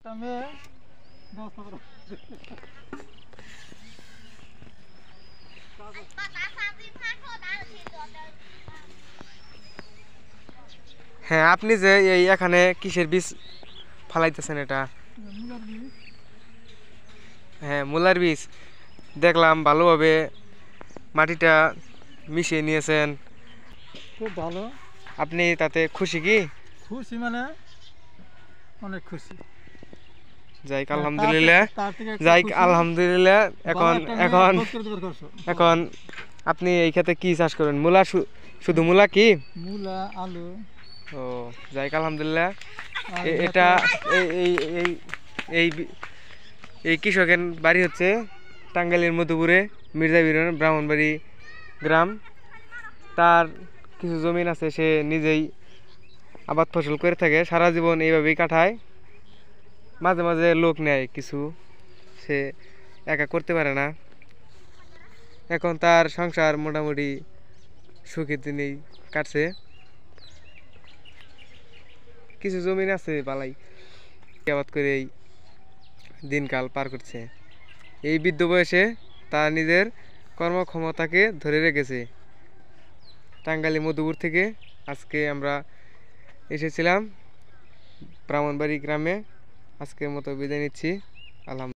হ্যাঁ, আপনি যে এই এখানে কিসের বীজ ফালাইতেছেন এটা? হ্যাঁ, মূলার বীজ। দেখলাম ভালোভাবে মাটিটা মিশিয়ে নিয়েছেন, খুব ভালো। আপনি তাতে খুশি কি? খুশি মানে অনেক খুশি। যাইক আলহামদুলিল্লাহ, যাইক আলহামদুলিল্লাহ। এখন এখন এখন আপনি এই ক্ষেত্রে কি চাষ করবেন? মূলা, শুধু মূলা কি? মূলা, আলু। ও, যাইক আলহামদুলিল্লাহ। এটা এই এই এই এই এই কৃষকের বাড়ি হচ্ছে টাঙ্গাইলের মধুপুরে, মির্জাবিরন ব্রাহ্মণবাড়ি গ্রাম। তার কিছু জমিন আছে, সে নিজেই আবাদ ফসল করে থাকে, সারা জীবন এইভাবেই কাটায়। মাঝে মাঝে লোক নেয় কিছু, সে একা করতে পারে না। এখন তার সংসার মোটামুটি সুখের দিনেই কাটছে। কিছু জমিন আছে বালাই, আবাদ করেই দিনকাল পার করছে। এই বৃদ্ধ বয়সে তার নিজের কর্মক্ষমতাকে ধরে রেখেছে। টাঙ্গাইল মধুপুর থেকে আজকে আমরা এসেছিলাম ব্রাহ্মণবাড়ি গ্রামে। আজকের মতো বিদায় নিচ্ছি। আলহামদুলিল্লাহ।